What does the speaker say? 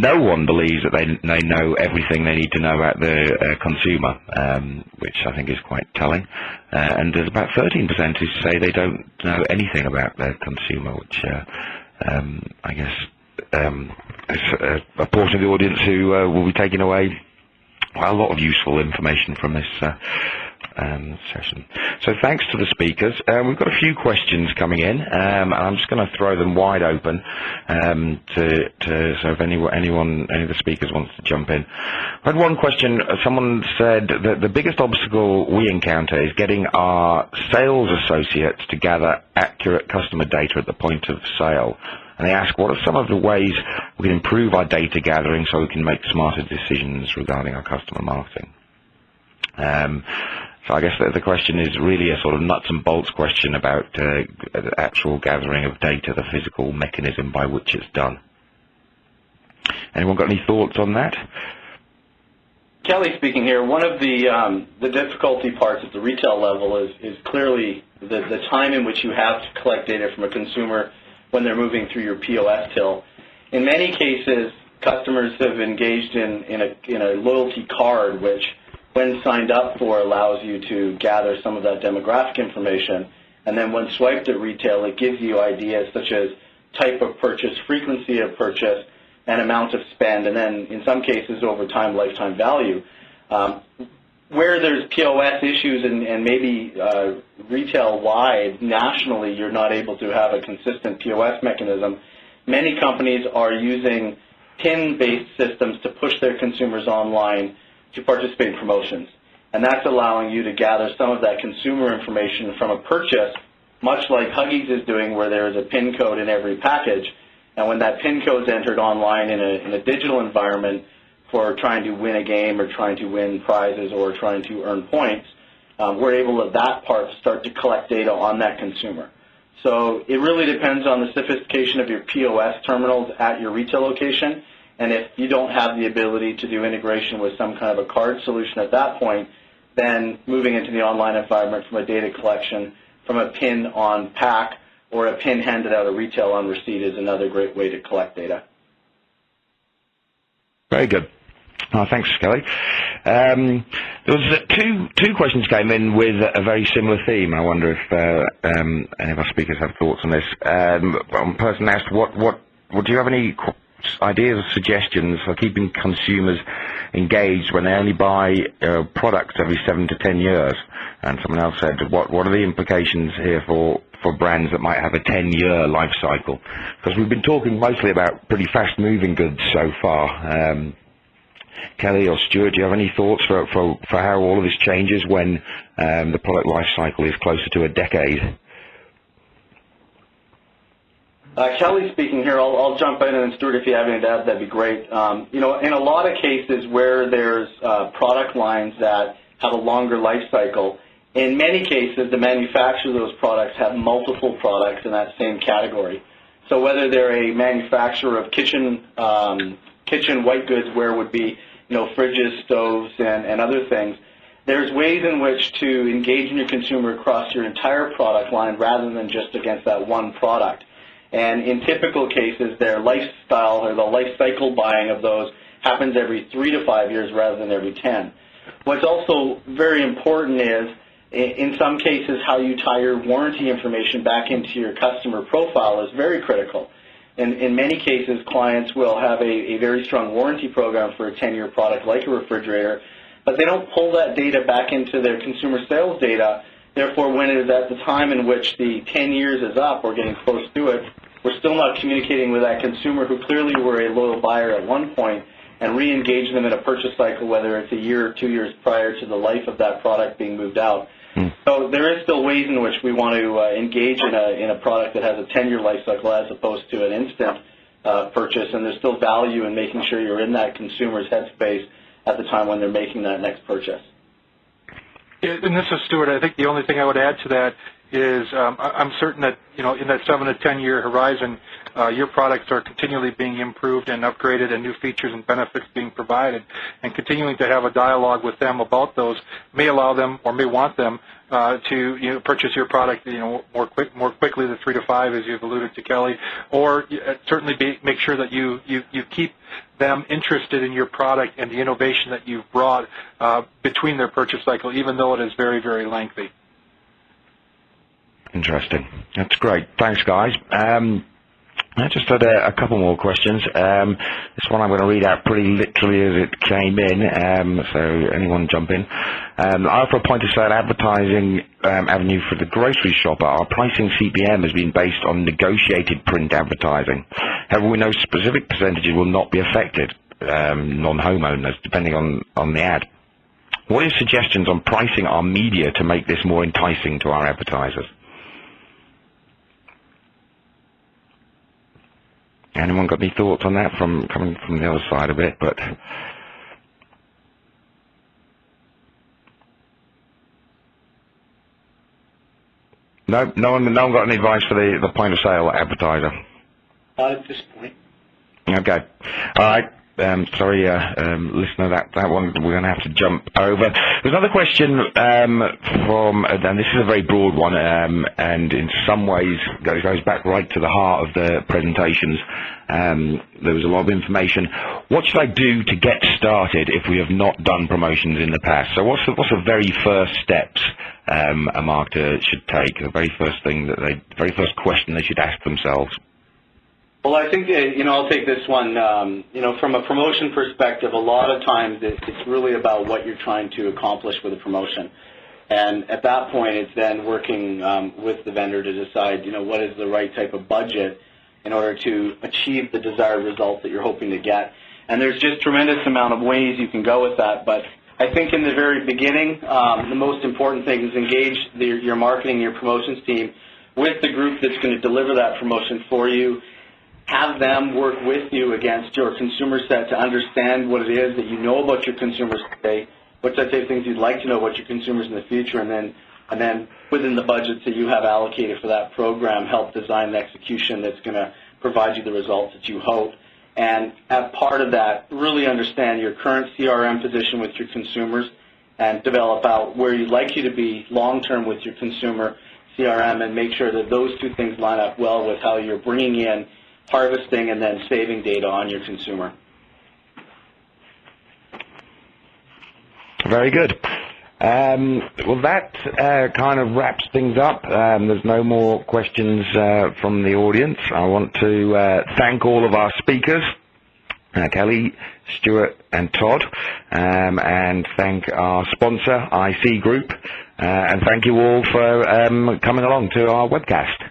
no one believes that they know everything they need to know about the consumer, which I think is quite telling. And there's about 13% who say they don't know anything about their consumer, which I guess is a portion of the audience who will be taking away a lot of useful information from this session. So thanks to the speakers. We've got a few questions coming in, and I'm just going to throw them wide open so if any of the speakers wants to jump in. I had one question. Someone said that the biggest obstacle we encounter is getting our sales associates to gather accurate customer data at the point of sale. And they ask, what are some of the ways we can improve our data gathering so we can make smarter decisions regarding our customer marketing? So I guess the question is really a sort of nuts and bolts question about the actual gathering of data, the physical mechanism by which it's done. Anyone got any thoughts on that? Kelly speaking here. One of the difficulty parts at the retail level is clearly the time in which you have to collect data from a consumer when they're moving through your POS till. In many cases, customers have engaged in a loyalty card, which, when signed up for, allows you to gather some of that demographic information. And then when swiped at retail, it gives you ideas such as type of purchase, frequency of purchase, and amount of spend, and then in some cases over time, lifetime value. Where there's POS issues and maybe retail-wide, nationally, you're not able to have a consistent POS mechanism, many companies are using PIN-based systems to push their consumers online to participate in promotions. And that's allowing you to gather some of that consumer information from a purchase, much like Huggies is doing, where there is a PIN code in every package. And when that PIN code is entered online in a digital environment for trying to win a game or trying to win prizes or trying to earn points, we're able at that part to start to collect data on that consumer. So it really depends on the sophistication of your POS terminals at your retail location. And if you don't have the ability to do integration with some kind of a card solution at that point, then moving into the online environment from a data collection, from a PIN on pack or a PIN handed out at retail on receipt is another great way to collect data. Very good. Thanks, Kelly. There was two questions came in with a very similar theme. I wonder if any of our speakers have thoughts on this. One person asked, do you have any ideas or suggestions for keeping consumers engaged when they only buy products every 7 to 10 years? And someone else said, what are the implications here for brands that might have a 10-year life cycle? Because we've been talking mostly about pretty fast-moving goods so far. Kelly or Stuart, do you have any thoughts for how all of this changes when the product life cycle is closer to a decade? Kelly speaking here. I'll jump in, and then Stuart, if you have anything to add, that'd be great. In a lot of cases where there's product lines that have a longer life cycle, in many cases the manufacturers of those products have multiple products in that same category. So whether they're a manufacturer of kitchen white goods, where it would be fridges, stoves, and other things, there's ways in which to engage in your consumer across your entire product line rather than just against that one product. And in typical cases, their lifestyle or the life cycle buying of those happens every 3 to 5 years rather than every 10. What's also very important is, in some cases, how you tie your warranty information back into your customer profile is very critical. In many cases, clients will have a very strong warranty program for a 10-year product like a refrigerator, but they don't pull that data back into their consumer sales data. Therefore, when it is at the time in which the 10 years is up or getting close to it, we're still not communicating with that consumer who clearly were a loyal buyer at one point and re-engage them in a purchase cycle, whether it's a year or 2 years prior to the life of that product being moved out. So there is still ways in which we want to engage in a product that has a 10-year life cycle as opposed to an instant purchase, and there's still value in making sure you're in that consumer's headspace at the time when they're making that next purchase. And this is Stuart. I think the only thing I would add to that is I'm certain that, in that 7 to 10 year horizon, your products are continually being improved and upgraded and new features and benefits being provided, and continuing to have a dialogue with them about those may allow them or may want them to purchase your product more quickly than 3 to 5, as you've alluded to, Kelly, or certainly make sure that you keep them interested in your product and the innovation that you've brought between their purchase cycle, even though it is very, very lengthy. Interesting. That's great. Thanks, guys. I just had a couple more questions. This one I'm going to read out pretty literally as it came in, so anyone jump in. I offer a point-of-sale advertising avenue for the grocery shopper. Our pricing CPM has been based on negotiated print advertising. However, we know specific percentages will not be affected, non-homeowners, depending on the ad. What are your suggestions on pricing our media to make this more enticing to our advertisers? Anyone got any thoughts on that coming from the other side of it? But no one got any advice for the point of sale advertiser. Not at this point. Okay, all right. Sorry, listener, that one we're going to have to jump over. There's another question from, and this is a very broad one, and in some ways goes back right to the heart of the presentations. There was a lot of information. What should I do to get started if we have not done promotions in the past? So what's the very first steps a marketer should take? The very first thing very first question they should ask themselves? Well, I think, I'll take this one. From a promotion perspective, a lot of times it's really about what you're trying to accomplish with a promotion. And at that point, it's then working with the vendor to decide, what is the right type of budget in order to achieve the desired result that you're hoping to get. And there's just tremendous amount of ways you can go with that. But I think in the very beginning, the most important thing is engage your marketing, your promotions team with the group that's going to deliver that promotion for you. Have them work with you against your consumer set to understand what it is that you know about your consumers today, what types of things you'd like to know about your consumers in the future, and then within the budgets that you have allocated for that program, help design an execution that's going to provide you the results that you hope. And as part of that, really understand your current CRM position with your consumers and develop out where you'd like you to be long-term with your consumer CRM, and make sure that those two things line up well with how you're bringing in, harvesting, and then saving data on your consumer. Very good. Well, that kind of wraps things up. There's no more questions from the audience. I want to thank all of our speakers, Kelly, Stuart, and Todd, and thank our sponsor, IC Group, and thank you all for coming along to our webcast.